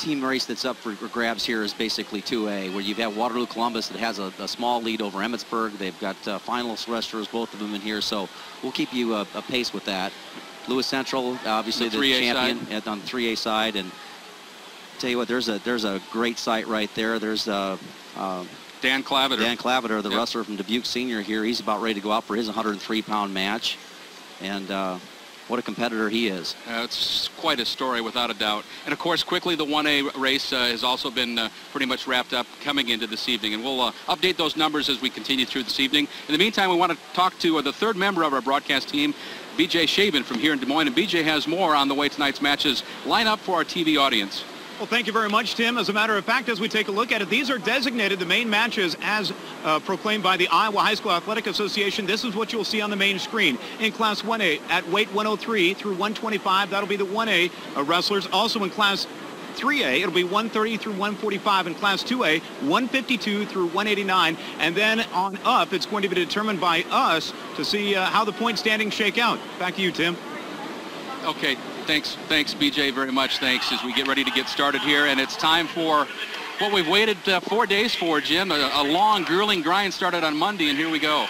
team race that's up for grabs here is basically 2A, where you've got Waterloo Columbus that has a small lead over Emmitsburg. They've got finalist wrestlers, both of them in here, so we'll keep you apace with that. Lewis Central, obviously the champion on the 3A side, and tell you what, there's a great sight right there. There's Dan Klavitter. Dan Klavitter, the wrestler from Dubuque Senior here. He's about ready to go out for his 103-pound match, and what a competitor he is. It's quite a story, without a doubt. And, of course, quickly, the 1A race has also been pretty much wrapped up coming into this evening. And we'll update those numbers as we continue through this evening. In the meantime, we want to talk to the third member of our broadcast team, BJ Shaven from here in Des Moines. And BJ has more on the way tonight's matches line up for our TV audience. Well, thank you very much, Tim. As a matter of fact, as we take a look at it, these are designated the main matches as proclaimed by the Iowa High School Athletic Association. This is what you'll see on the main screen. In Class 1A, at weight 103 through 125, that'll be the 1A wrestlers. Also in Class 3A, it'll be 130 through 145. In Class 2A, 152 through 189. And then on up, it's going to be determined by us to see how the point standings shake out. Back to you, Tim. Okay. Thanks, BJ, very much. Thanks, as we get ready to get started here. And it's time for what we've waited 4 days for, Jim. A long, grueling grind started on Monday, and here we go.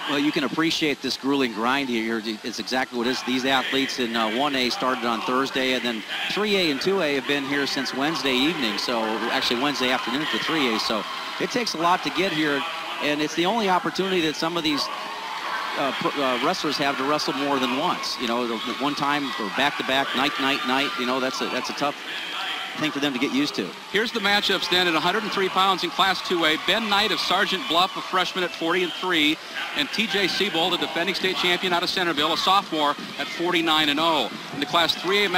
Well, you can appreciate this grueling grind here. It's exactly what it is. These athletes in 1A started on Thursday, and then 3A and 2A have been here since Wednesday evening, so actually Wednesday afternoon for 3A. So it takes a lot to get here, and it's the only opportunity that some of these wrestlers have to wrestle more than once. You know, one time or back-to-back, night. You know, that's a tough thing for them to get used to. Here's the matchups then at 103 pounds in Class 2A. Ben Knight of Sergeant Bluff, a freshman at 40-3, and TJ Sebolt, a defending state champion out of Centerville, a sophomore at 49-0. In the Class 3A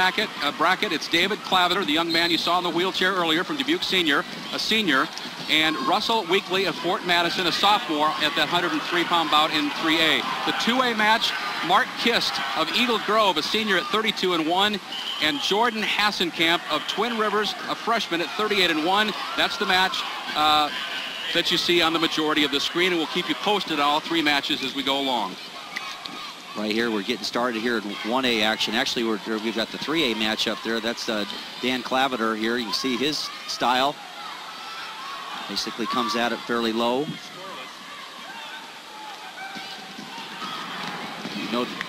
bracket, it's David Klavitter, the young man you saw in the wheelchair earlier from Dubuque Senior, a senior, and Russell Weakley of Fort Madison, a sophomore, at that 103-pound bout in 3A. The 2A match, Mark Kist of Eagle Grove, a senior at 32-1, and Jordan Hasenkamp of Twin Rivers, a freshman at 38-1. That's the match that you see on the majority of the screen, and we'll keep you posted on all three matches as we go along. Right here, we're getting started here in 1A action. Actually, we've got the 3A match up there. That's Dan Klavitter here. You can see his style. Basically comes at it fairly low.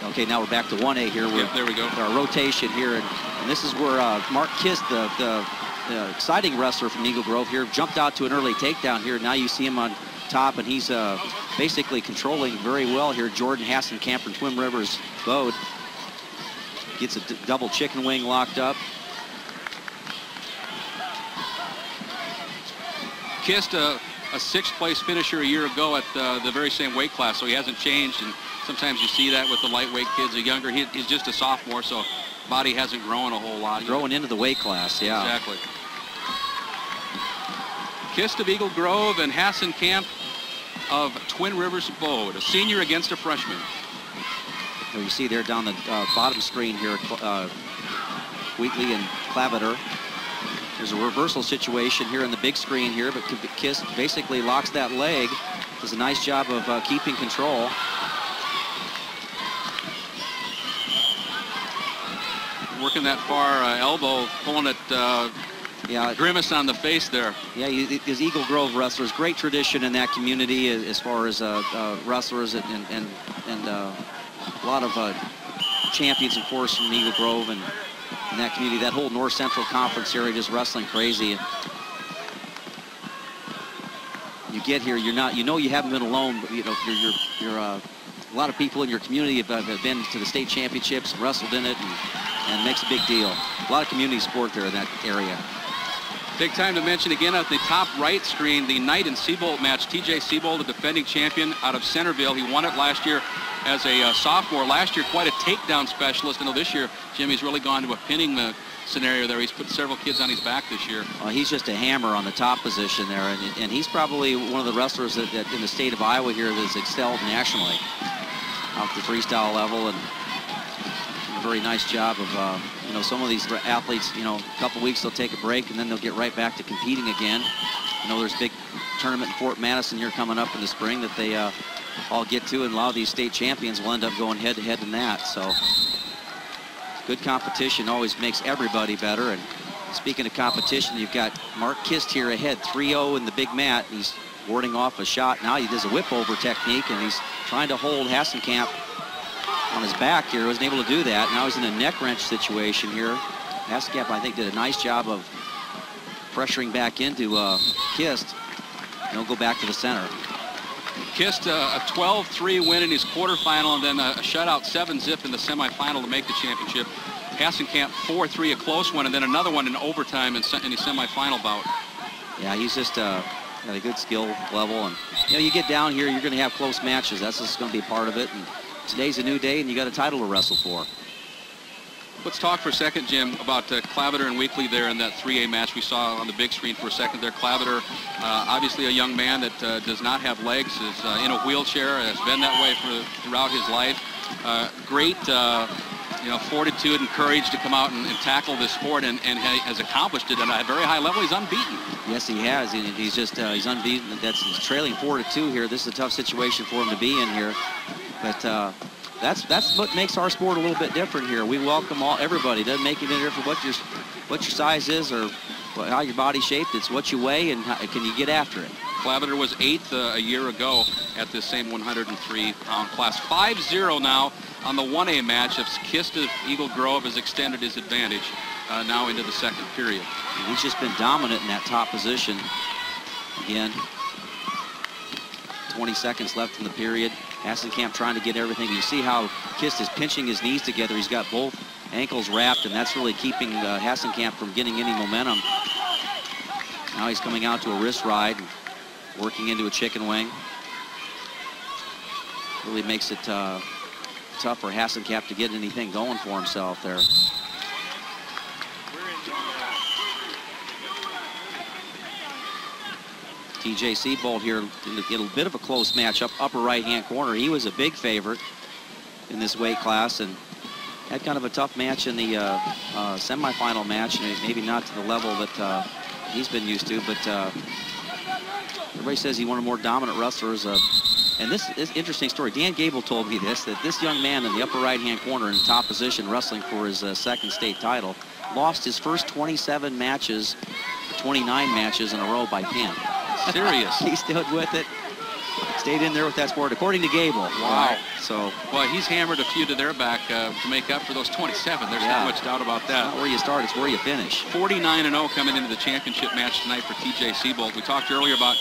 Okay, now we're back to 1A here. There we go. Our rotation here, and this is where Mark Kist, the exciting wrestler from Eagle Grove here, jumped out to an early takedown here. Now you see him on top, and he's basically controlling very well here. Jordan Hasenkamp from Twin Rivers Bode gets a double chicken wing locked up. Kist, a sixth-place finisher a year ago at the very same weight class, so he hasn't changed. And sometimes you see that with the lightweight kids. The younger, he's just a sophomore, so body hasn't grown a whole lot. Growing into the weight class, yeah. Exactly. Kist of Eagle Grove and Hasenkamp of Twin Rivers Bode, a senior against a freshman. Here you see there down the bottom screen here, Weakley and Klavitter. There's a reversal situation here in the big screen here, but Kist basically locks that leg. Does a nice job of keeping control. Working that far elbow, pulling it, grimace on the face there. Yeah, these Eagle Grove wrestlers, great tradition in that community as far as wrestlers and a lot of champions, of course, from Eagle Grove and in that community. That whole North Central Conference area just wrestling crazy. You get here, you know you haven't been alone, but you're a lot of people in your community have been to the state championships, wrestled in it, and makes a big deal. A lot of community sport there in that area. Big time to mention again at the top right screen, the Knight and Sebolt match. TJ Sebolt, the defending champion out of Centerville. He won it last year as a sophomore. Last year, quite a takedown specialist. I know this year, Jimmy's really gone to a pinning scenario there. He's put several kids on his back this year. He's just a hammer on the top position there, and he's probably one of the wrestlers that in the state of Iowa here that's excelled nationally off the freestyle level, and a very nice job of, some of these athletes, a couple weeks they'll take a break and then they'll get right back to competing again. There's a big tournament in Fort Madison here coming up in the spring that they all get to, and a lot of these state champions will end up going head-to-head in that. So good competition always makes everybody better, and Speaking of competition, you've got Mark Kist here ahead, 3-0 in the big mat. He's warding off a shot. Now he does a whip-over technique, and he's trying to hold Hasenkamp on his back here. He wasn't able to do that. Now he's in a neck wrench situation here. Hasenkamp, I think, did a nice job of pressuring back into Kist. And he'll go back to the center. Kist, a 12-3 win in his quarterfinal, and then a shutout 7-zip in the semifinal to make the championship. Hasenkamp 4-3, a close one, and then another one in overtime in his semifinal bout. Yeah, he's just got a good skill level, and you get down here, you're going to have close matches. That's just going to be part of it. And today's a new day, and you got a title to wrestle for. Let's talk for a second, Jim, about Klavitter and Weakley there in that 3A match we saw on the big screen for a second there. Klavitter, obviously a young man that does not have legs, is in a wheelchair, has been that way throughout his life. Great, fortitude and courage to come out and tackle this sport, and has accomplished it at a very high level. He's unbeaten. Yes, he has. He's just he's unbeaten. He's trailing 4-2 here. This is a tough situation for him to be in here, but. That's what makes our sport a little bit different here. We welcome everybody. It doesn't make it any different what your size is or how your body's shaped. It's what you weigh and can you get after it. Klavitter was 8th a year ago at this same 103-pound class. 5-0 now on the 1A match. If Kist of Eagle Grove has extended his advantage now into the second period. He's just been dominant in that top position. Again, 20 seconds left in the period. Hasenkamp trying to get everything. You see how Kist is pinching his knees together. He's got both ankles wrapped, and that's really keeping Hasenkamp from getting any momentum. Now he's coming out to a wrist ride and working into a chicken wing. Really makes it tough for Hasenkamp to get anything going for himself there. TJ Sebolt here in a bit of a close match up upper right-hand corner. He was a big favorite in this weight class and had kind of a tough match in the semifinal match, and maybe not to the level that he's been used to, but everybody says he's one of the more dominant wrestlers. And this is an interesting story. Dan Gable told me this, that this young man in the upper right-hand corner in top position wrestling for his second state title lost his first 27 matches, 29 matches in a row by pin. Serious. He stood with it, stayed in there with that sport, according to Gable. Wow. So, well, he's hammered a few to their back to make up for those 27. There's not much doubt about that. It's not where you start, it's where you finish. 49-0 coming into the championship match tonight for TJ Sebolt. We talked earlier about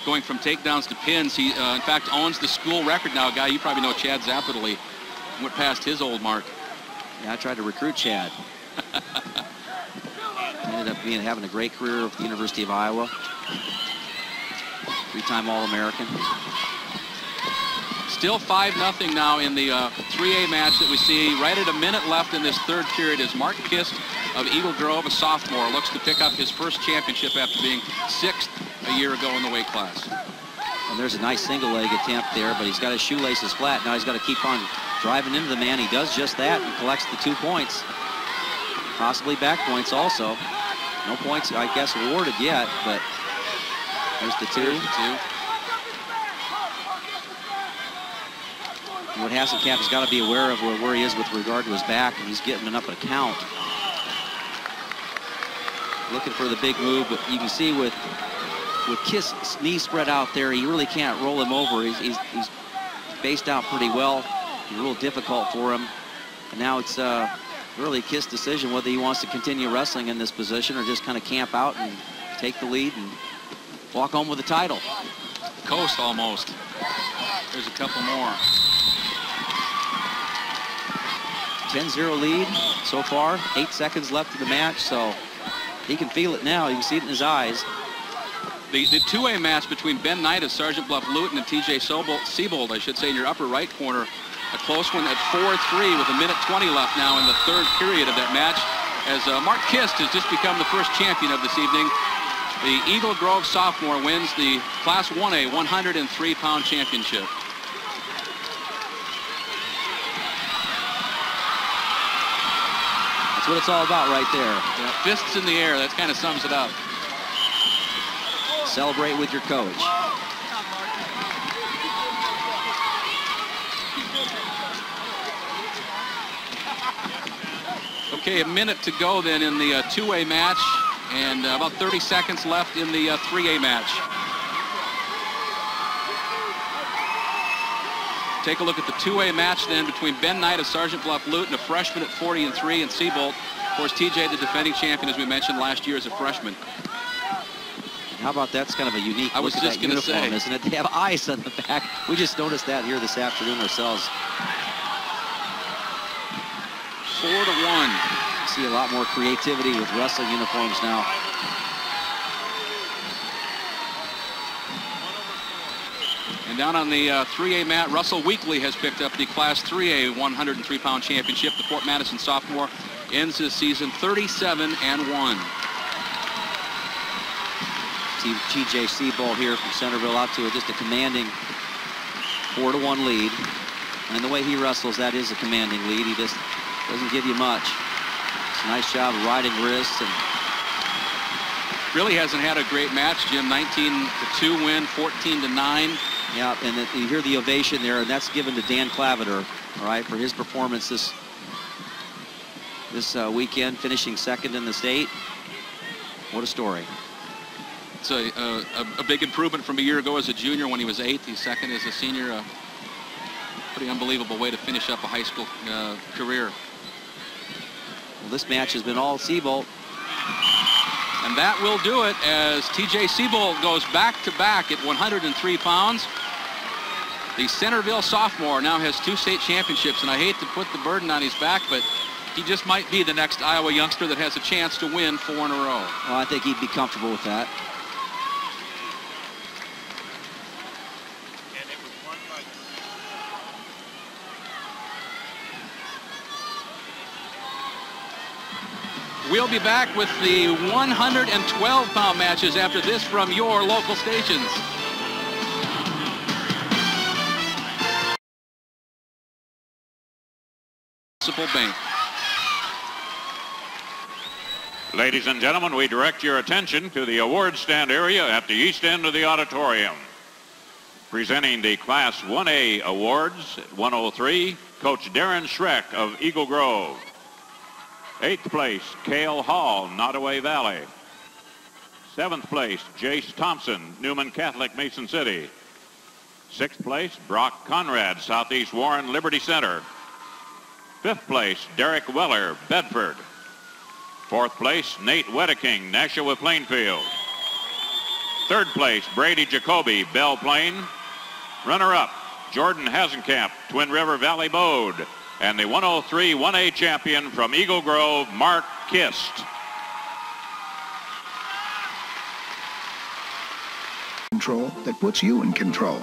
going from takedowns to pins. He, in fact, owns the school record now. A guy you probably know, Chad Zappadely, went past his old mark. Yeah, I tried to recruit Chad. Ended up having a great career with the University of Iowa. Three-time All-American. Still 5-0 now in the 3A match that we see. Right at a minute left in this third period as Mark Kist of Eagle Grove, a sophomore, looks to pick up his first championship after being 6th a year ago in the weight class. And there's a nice single leg attempt there, but he's got his shoelaces flat. Now he's got to keep on driving into the man. He does just that and collects the 2 points. Possibly back points also. No points, I guess, awarded yet, but there's the 2. There's the 2. What Hasenkamp has got to be aware of where he is with regard to his back, and he's getting up a count. Looking for the big move, but you can see with Kist's knee spread out there, he really can't roll him over. He's based out pretty well. It's real difficult for him. And now it's really Kist's decision whether he wants to continue wrestling in this position or just kind of camp out and take the lead and walk home with the title. Coast almost. There's a couple more. 10-0 lead so far. 8 seconds left in the match, so he can feel it now. You can see it in his eyes. The 2A match between Ben Knight of Sergeant Bluff Luton and TJ Sebolt, I should say, in your upper right corner. A close one at 4-3 with 1:20 left now in the third period of that match, as Mark Kist has just become the first champion of this evening. The Eagle Grove sophomore wins the Class 1A 103-pound championship. That's what it's all about right there. Yeah, fists in the air, that kind of sums it up. Celebrate with your coach. Okay, a minute to go then in the 2A match, and about 30 seconds left in the 3A match. Take a look at the 2A match then between Ben Knight of Sergeant Bluff Luton, a freshman at 40-3, and Sebolt. Of course, TJ, the defending champion, as we mentioned last year as a freshman. How about that's kind of a unique I was look just at that going to uniform, say, isn't it? They have ice on the back. We just noticed that here this afternoon ourselves. 4-1. See a lot more creativity with wrestling uniforms now. And down on the 3A mat, Russell Weakley has picked up the Class 3A 103-pound championship. The Fort Madison sophomore ends his season 37-1. See TJ Sebolt here from Centerville out to just a commanding 4-1 lead. And the way he wrestles, that is a commanding lead. He just doesn't give you much. It's a nice job of riding wrists. And really hasn't had a great match, Jim. 19-2 win, 14-9. yeah, and you hear the ovation there, and that's given to Dan Klavitter, all right, for his performance this weekend, finishing second in the state. What a story. It's a big improvement from a year ago as a junior when he was 8th. He's second as a senior. Pretty unbelievable way to finish up a high school career. Well, this match has been all Sebolt. And that will do it as TJ Sebolt goes back-to-back at 103 pounds. The Centerville sophomore now has 2 state championships, and I hate to put the burden on his back, but he just might be the next Iowa youngster that has a chance to win 4 in a row. Well, I think he'd be comfortable with that. We'll be back with the 112-pound matches after this from your local stations. Bank. Ladies and gentlemen, we direct your attention to the award stand area at the east end of the auditorium. Presenting the Class 1A awards at 103, Coach Darren Schreck of Eagle Grove. 8th place, Cale Hall, Nottoway Valley. 7th place, Jace Thompson, Newman Catholic, Mason City. 6th place, Brock Conrad, Southeast Warren, Liberty Center. 5th place, Derek Weller, Bedford. 4th place, Nate Wedeking, Nashua Plainfield. 3rd place, Brady Jacoby, Belle Plaine. Runner-up, Jordan Hasenkamp, Twin River Valley Bode. And the 103 1A champion from Eagle Grove, Mark Kist. Control that puts you in control.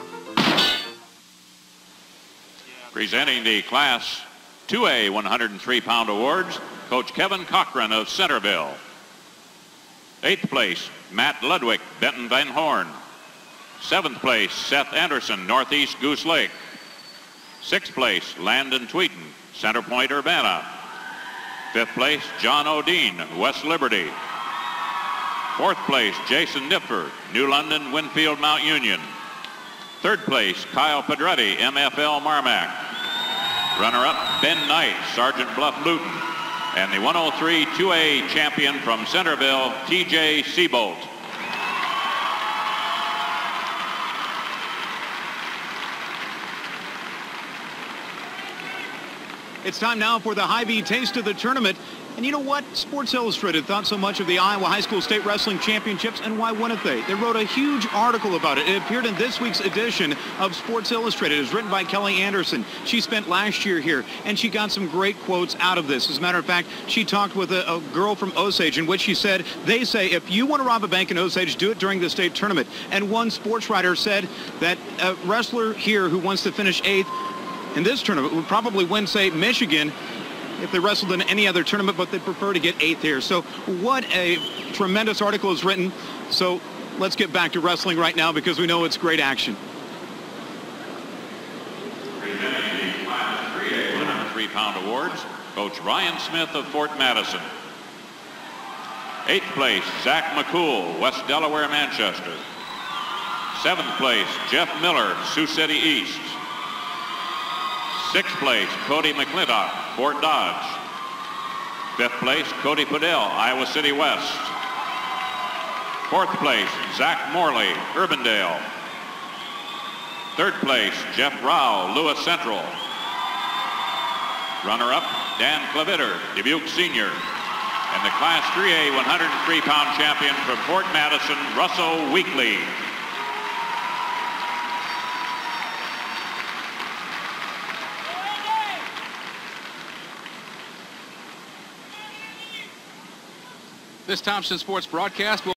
Presenting the Class 2A 103-pound awards, Coach Kevin Cochran of Centerville. 8th place, Matt Ludwig, Benton Van Horn. 7th place, Seth Anderson, Northeast Goose Lake. 6th place, Landon Tweeton, Center Point, Urbana. 5th place, John O'Dean, West Liberty. 4th place, Jason Nipfer, New London, Winfield, Mount Union. 3rd place, Kyle Pedretti, MFL Marmac. Runner-up, Ben Knight, Sergeant Bluff Luton. And the 103 2A champion from Centerville, TJ Sebolt. It's time now for the Hy-Vee Taste of the Tournament. And you know what? Sports Illustrated thought so much of the Iowa High School State Wrestling Championships, and why wouldn't they? They wrote a huge article about it. It appeared in this week's edition of Sports Illustrated. It was written by Kelly Anderson. She spent last year here, and she got some great quotes out of this. As a matter of fact, she talked with a girl from Osage, in which she said, they say, if you want to rob a bank in Osage, do it during the state tournament. And one sports writer said that a wrestler here who wants to finish 8th in this tournament would probably win, say, Michigan, if they wrestled in any other tournament, but they prefer to get 8th here. So what a tremendous article is written. So let's get back to wrestling right now because we know it's great action. Presenting the Class 3A 103-pound awards, Coach Ryan Smith of Fort Madison. 8th place, Zach McCool, West Delaware, Manchester. 7th place, Jeff Miller, Sioux City East. 6th place, Cody McClintock, Fort Dodge. Fifth place, Cody Padell, Iowa City West. Fourth place, Zach Morley, Urbandale. Third place, Jeff Rao, Lewis Central. Runner-up, Dan Klavitter, Dubuque Senior. And the Class 3A 103-pound champion from Fort Madison, Russell Weakley. This Thompson Sports broadcast will